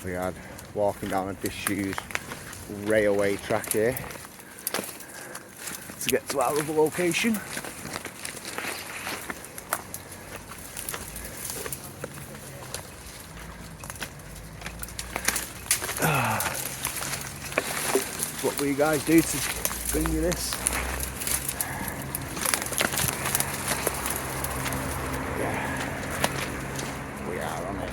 We had walking down a disused railway track here to get to our other location. What will you guys do to bring you this? Yeah, we are on it.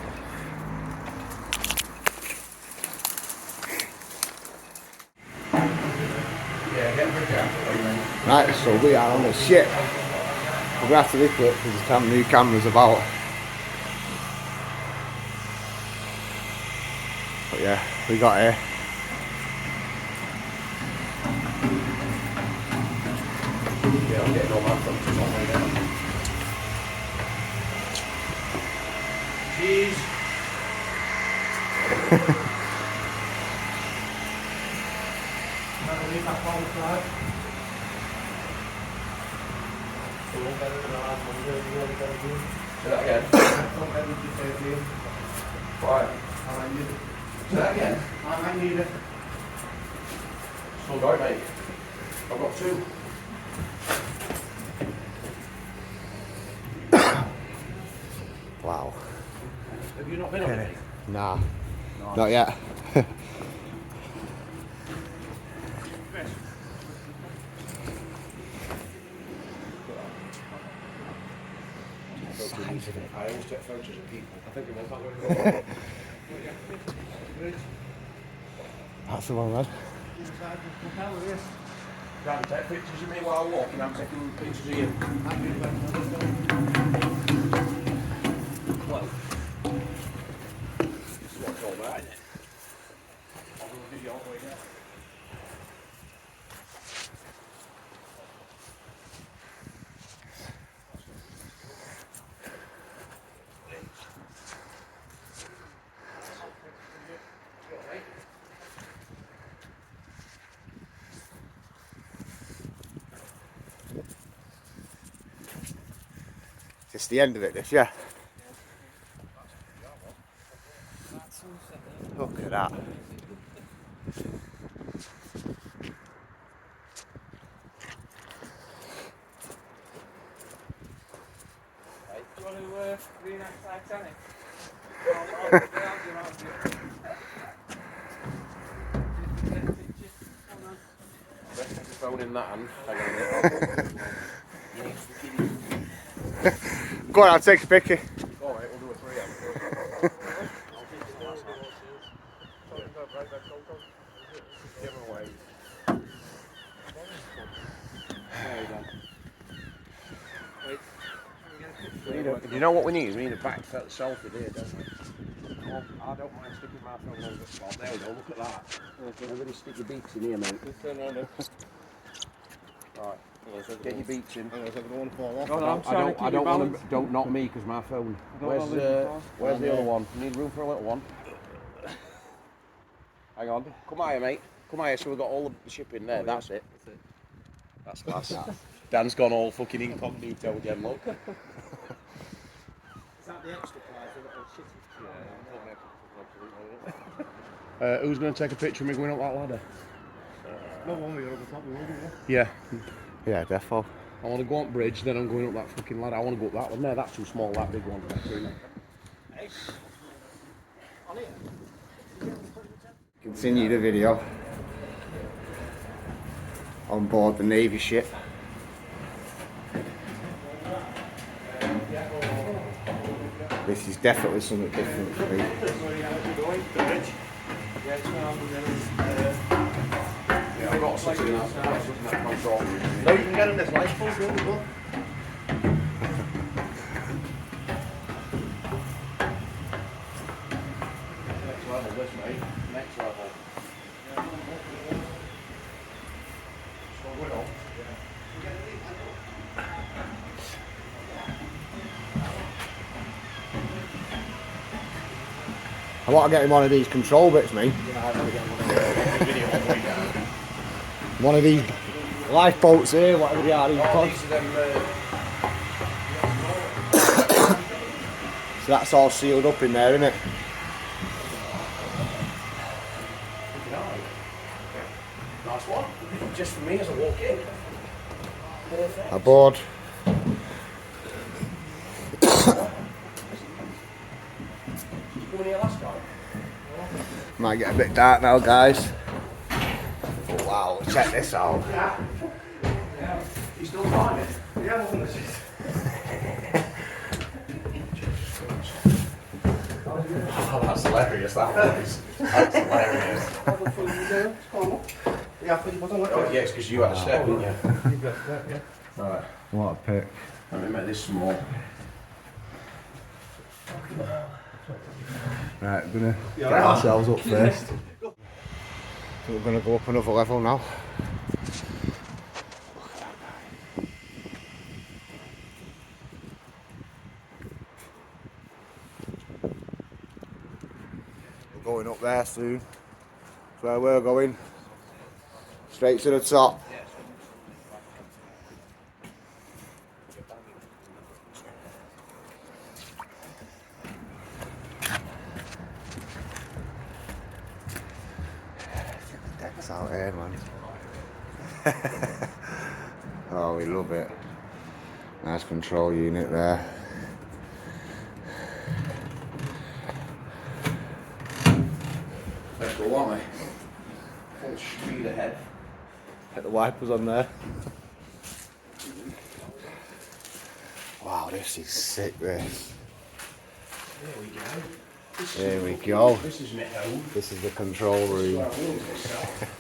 Right, so we are on the ship. We're going to have to lift it because there's new cameras about. But yeah, we got here. Yeah, I'm getting all that from cheese. Leave that bottle side. Say that again. Right. Say that again. I need it. Still going, mate. I've got two. Wow. Have you not been on it? Nah, No. not yet. I always take photos of people. I think it was that way. That's the one, man. Can't take pictures of me while I'm walking, I'm taking pictures of you. Well, this is what it's all about, isn't it? I'll do a video all the way down. It's the end of it, this, yeah. Look at that. Do you want to reenact Titanic? Best take the phone in that hand. Hang on. Go on, I'll take a picture. All right, we'll do a three. Give them away. You know what we need? We need a back selfie there, don't we? Well, I don't mind sticking my phone on the spot. There we go, look at that. Everybody stick your beaks in here, mate. Right. Get your beaks in. I don't want to. Don't knock me because my phone. Where's the other one? You need room for a little one. Hang on. Come here, mate. Come here. So we've got all the ship in there. That's it. That's class. Dan's gone all fucking incognito again. Look. Is that the extra prize? Who's going to take a picture of me going up that ladder? No one we over the top, we will do. Yeah. Yeah, defo. I want to go up bridge, then I'm going up that fucking ladder. I want to go up that one. No, that's too small, that big one. Continue the video on board the Navy ship. This is definitely something different for me. Yeah, I've got something in that control room. No, you can get in this light bulb, really good. Next level, this mate. Next level. So we're on. I want to get him one of these control bits, mate. One of these lifeboats here, whatever they are. So that's all sealed up in there, isn't it? last one. Just for me as I walk in. Perfect. Aboard. Going here last time. Might get a bit dark now, guys. Oh, wow, check this out. Yeah. You still climbing? Yeah, Oh, that's hilarious, that was. That's hilarious. Yeah, oh, yes, because you had a step, didn't you? Right. What a pick. Let me make this small. Right, we're gonna get ourselves up first. So we're gonna go up another level now. We're going up there soon. That's where we're going. Straight to the top. Decks out here, man. Oh, we love it. Nice control unit there. Let's go, aren't we? Full speed ahead. Get the wipers on there. Wow, this is sick, this. There we go. There we go. This is my home. This is the control room. Where I warmed myself.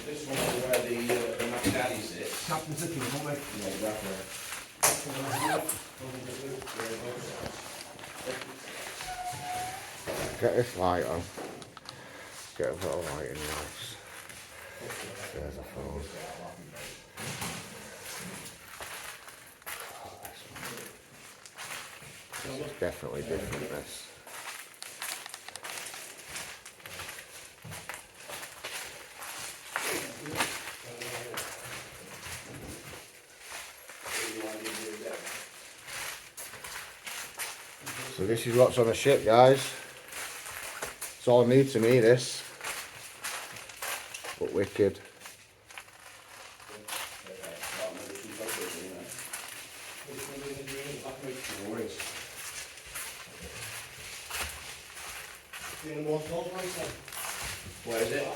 This one is where the Mac Daddy sits. Captain Zippy, won't we? Yeah, exactly. Get this light on. Get a little light in this. There's a phone. Oh, this is definitely different, this. So this is what's on the ship, guys. It's all new to me, this. But wicked. Where is it?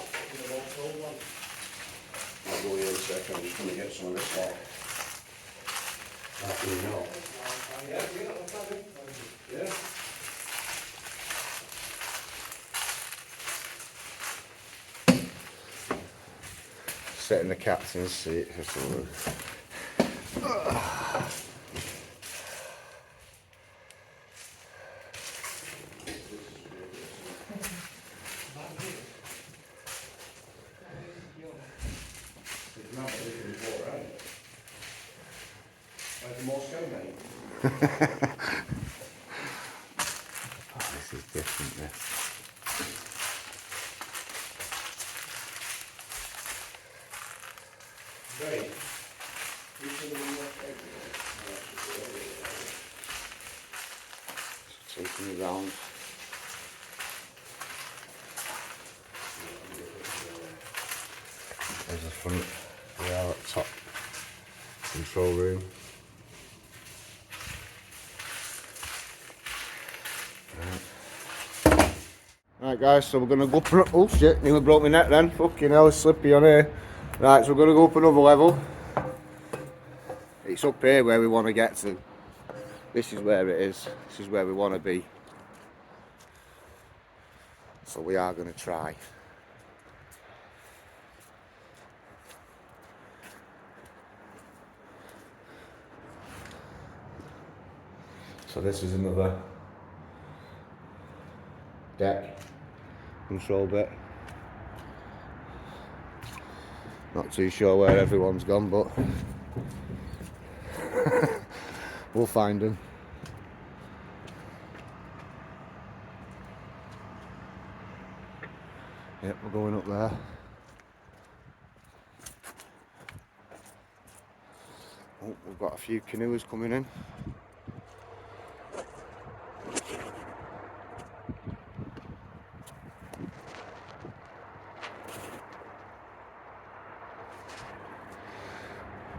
I'll go here in a second. I'm just going to get some of this off. How can you know? Yeah. Sit in the captain's seat for some. Oh, this is different, this. Great. Taking me round. There's the front. We are at top control room. Right guys, so we're gonna go up. Oh shit, nearly broke my neck then. Fucking hell, it's slippy on here. Right, so we're gonna go up another level. It's up here where we want to get to. This is where it is. This is where we want to be. So we are gonna try. So this is another deck control bit. Not too sure where everyone's gone, but we'll find them. Yep, we're going up there. Oh, we've got a few canoes coming in.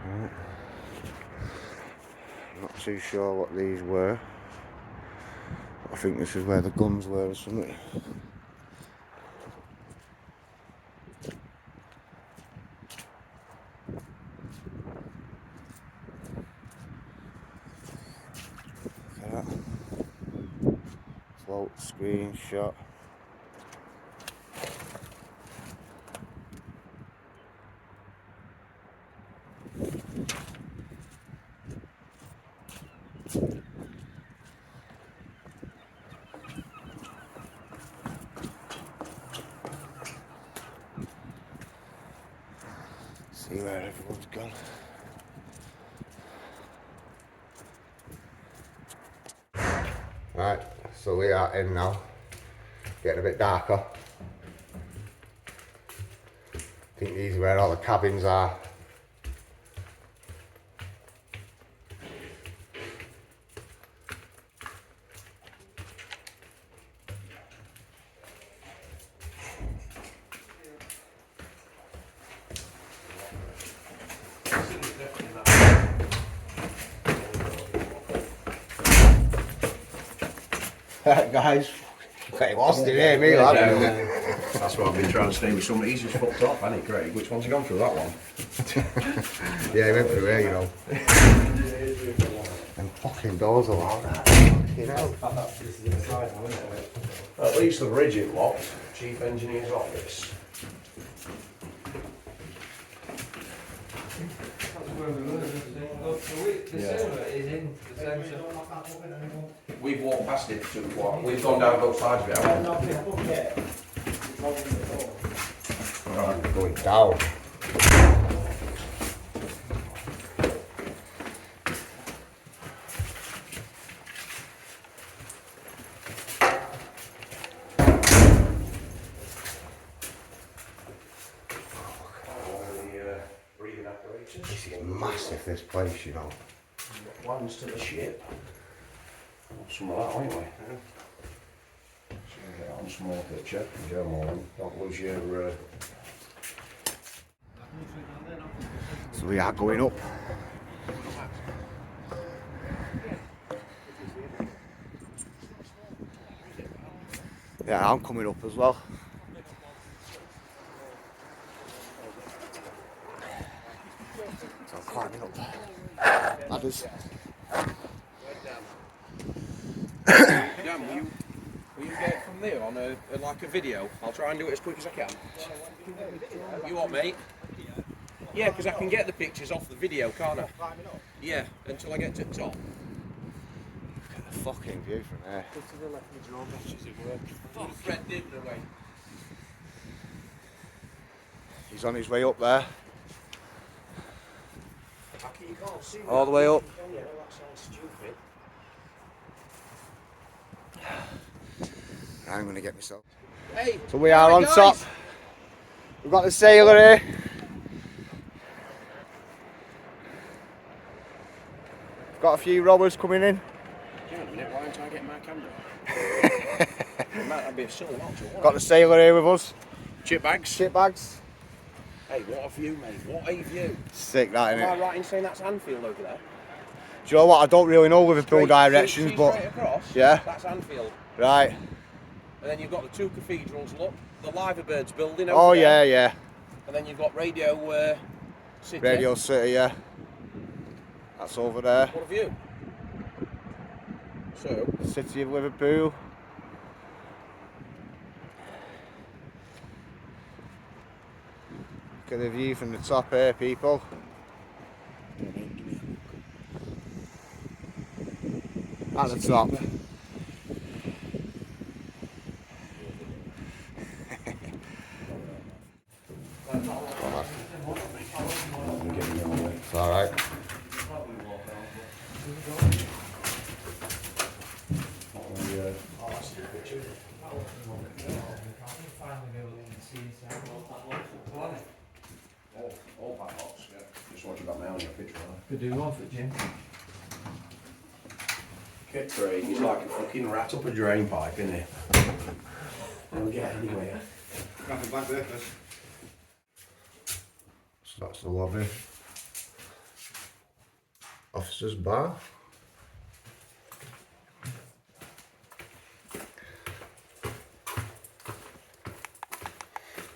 Right. Not too sure what these were. I think this is where the guns were or something. Look at that. Float screenshot. See where everyone's gone. Right, so we are in now. Getting a bit darker. I think these are where all the cabins are. Guys, get lost in here, me lad. That's what I've been trying to stay with somebody. He's just fucked off, hasn't he, Craig? Which one's he gone through that one? Yeah, he went through here, you know. Them fucking doors are loud. Fucking hell. At least the bridge is locked. Chief Engineer's office. We've walked past it to what? We've gone down both sides of it, haven't we? Right, going down. This is massive, this place, you know. Plans to the ship. Some of that, won't we? So get on small picture. Joe Morgan. Don't lose your. So we are going up. Yeah, I'm coming up as well. So I'm climbing up ladders. Dan, will you get it from there on like a video? I'll try and do it as quick as I can. You what, mate? Yeah, because I can get the pictures off the video, can't I? Yeah, until I get to the top. Look at the fucking view from there. Fuck Fred Dibner away. He's on his way up there. You can't see All the way up. Yeah, that sounds stupid. I'm going to get myself. Hey, So we are on guys. top. We've got the sailor here. We've got a few robbers coming in. Hang on a minute, why don't I get my camera? That'd be a silly not to. Got the sailor here with us. Chip bags. Shit bags. Hey, what a view, mate. What a view. Sick, that, Am innit? I right in saying that's Anfield over there? Do you know what? I don't really know Liverpool directions, See but straight across, yeah. That's Anfield. Right. And then you've got the two cathedrals, look. The Liverbirds building over Oh there. yeah. And then you've got Radio City. Radio City, yeah. That's over there. What a view. So, City of Liverpool. Look at the view from the top here, people. At the top. It's alright. all back lots, yeah. Just what you got now in your picture, right? Could do one for Jim. Get Craig, he's like a fucking rat up a drain pipe, isn't he? Never get anywhere. Nothing back there, Chris. So that's the lobby. Officers' bar.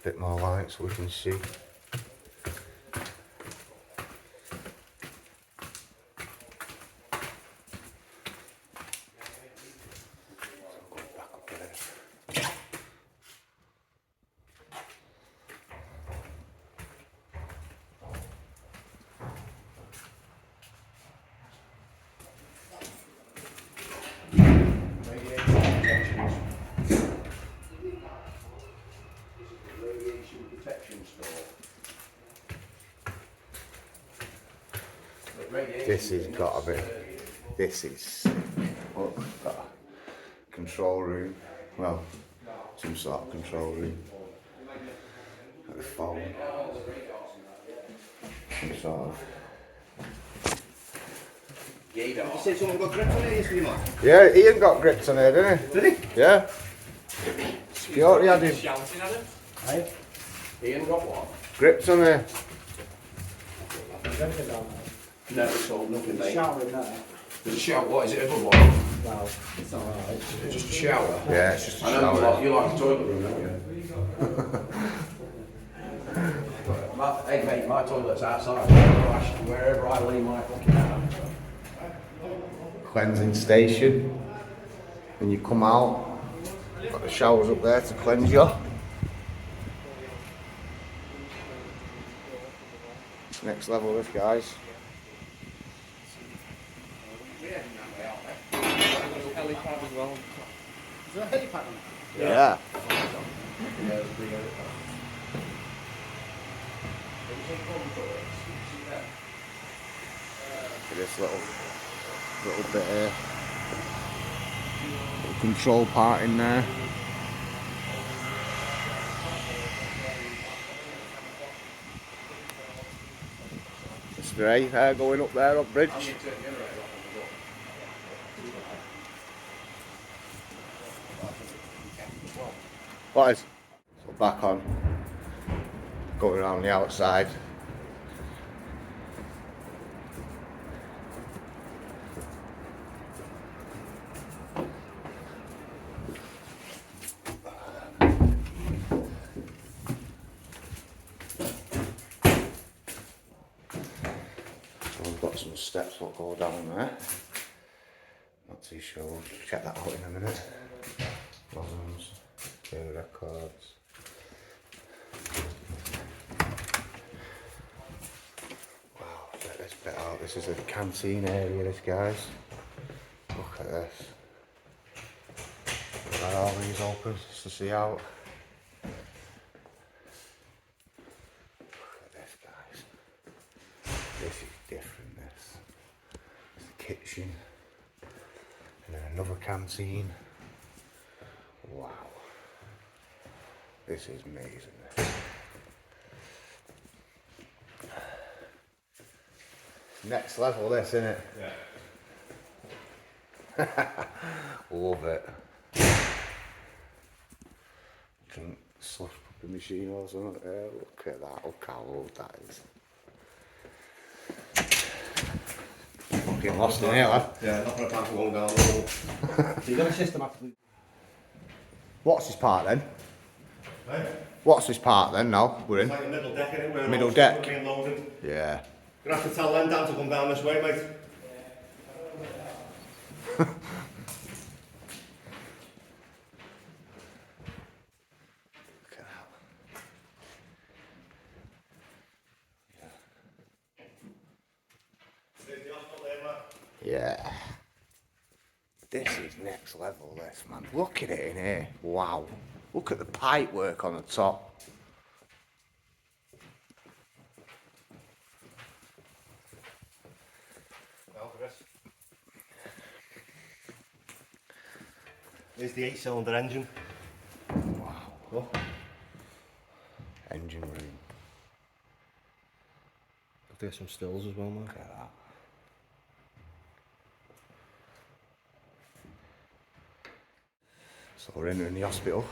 Bit more light so we can see. Radiation protection store. This has got to be. This is. Look, got a control room. Well, some sort of control room. Got the phone. Some sort of. Gator. You said someone got grips on it yesterday, man? Yeah, Ian got grips on here, didn't he? Did he? Yeah. Security had him. Shouting at him. Aye. Ian got what? Grips on here. No, it's all nothing, mate. Showering there. There's a shower. What is it? A good one? Well, it's alright. Is it just a shower? Yeah, it's just a I know shower. you like a toilet room, don't you? Hey mate, my toilet's outside. Wherever I leave my fucking house. Cleansing station. When you come out, got the showers up there to cleanse you. Next level, this guys. Helipad as well. Is there a helipad on it? Yeah. Look at this little bit here. Little control part in there. Mr. A going up there up bridge. What is? So back on. Going around the outside. So we've got some steps that go down there. Not too sure, we'll check that out in a minute. Logons, game records. Wow, check this bit out. This is a canteen area, this guys. Look at this. Got all these open just to see out. Look at this, guys. This is different, this. It's the kitchen. And then another canteen. Wow. This is amazing. Next level, this, isn't it? Yeah. Love it. Drink slush puppy machine or something. Look at that. Look how old that is. Fucking lost in here, lad. Yeah, not for a time for going down the road. So you got a systematically. What's this part then? Right? What's this part then now? We're in. It's like a middle deck, isn't it? Where Middle all deck. stuff being loaded. Yeah. You're gonna have to tell them down to come down this way, mate. Look at that. There's the hospital there, man. Yeah. This is next level, this, man. Look at it in here. Wow. Look at the pipe work on the top. Well, Chris. There's the 8-cylinder engine. Wow. Look. Engine room. There's some stills as well, man. Look at that. So we're entering the hospital.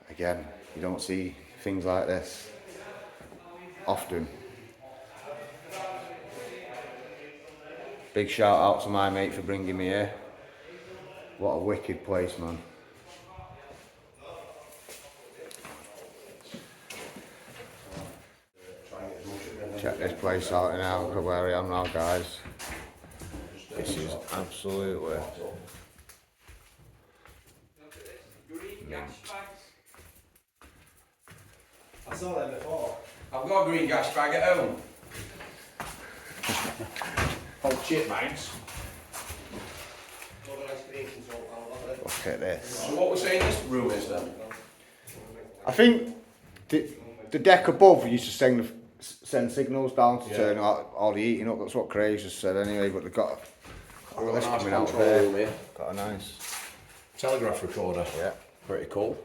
Again, you don't see things like this often. Big shout out to my mate for bringing me here. What a wicked place, man. Check this place out now, where I am now, guys. This is absolutely I saw them before. I've got a green gas bag at home. Old chip bags. look at this. So what we're saying this room is then? I think the deck above used to send signals down to turn all the heating up. That's what Craig just said anyway. But they've got a this nice coming out control there. room here. Got a nice Telegraph recorder. yeah. Pretty cool.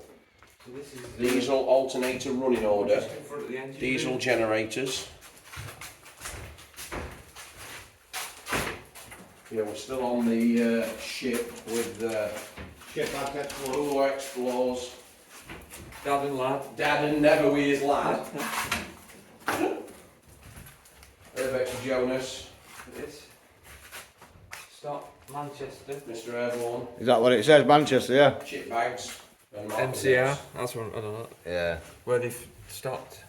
So this is Diesel alternator running order. in front of the engine. Diesel generators. Yeah, we're still on the ship with Shit back next floor. Hulu Explores. Dad and lad. Dad and never with his lad. Urbex Jonas. This. Stop. Manchester. Mr. Airborne. Is that what it says, Manchester? Yeah. Chip bags. And MCR. That's one. I don't know. Yeah. Where they've stopped.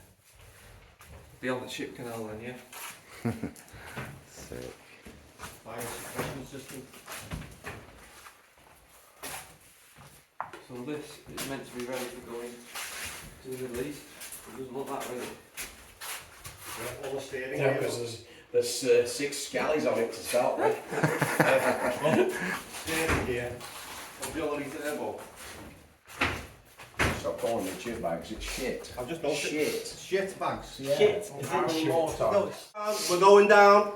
Beyond the ship canal then, yeah. Sick. Fire suppression system. So this is meant to be ready for going to the Middle East. It doesn't look that ready. Yeah, all the steering Yeah, gears. there's 6 scallies on it to start with. Steering gear. Mobility turbo. Stop calling it chip bags, it's shit. I've just noticed. Shit. Shit bags. Yeah. Shit. Shit. Mortar. We're going down.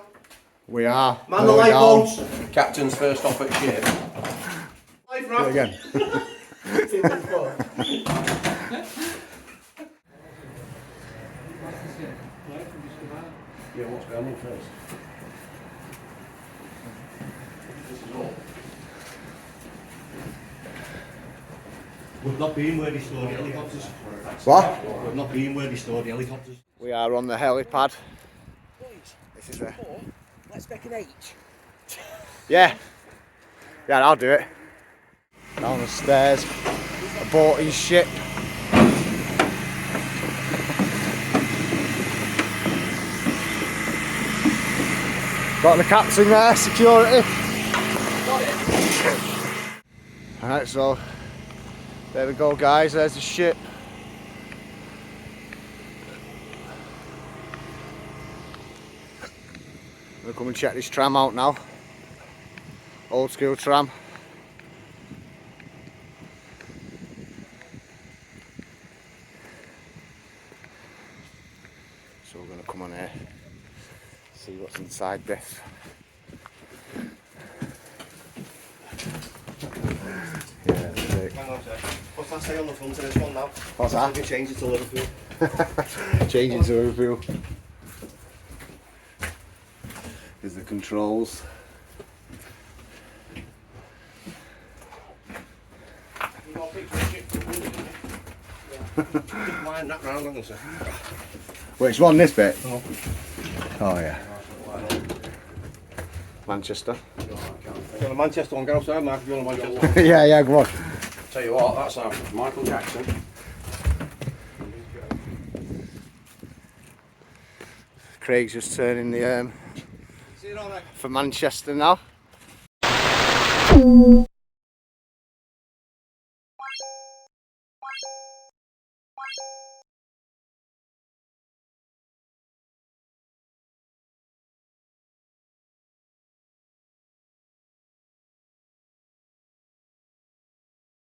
We are. Man the going light down. bulbs. Captain's first off at ship. Life Do it again. Yeah, what's going on first? This is all. We've not been where they store the helicopters. What? We've not been where they store the helicopters. We are on the helipad. This is a. Let's make an H. Yeah. Yeah, I'll do it. Down the stairs. Aborting ship. Got the captain there, security. Alright, so there we go, guys. There's the ship. We'll come and check this tram out now. Old school tram. So we're going to come on here, see what's inside this. Yeah, sick. Hang on a sec. What's that say on the front of this one now? What's I that? can change it to Liverpool. Changing to Liverpool. There's the controls. Wind that round, hang on a sec. Which one? This bit? Oh. Oh yeah. Manchester. If you want a Manchester one, go outside, Mark. If you want a Manchester. yeah, come on. Tell you what, that's our Michael Jackson. Craig's just turning the See it all right? for Manchester now.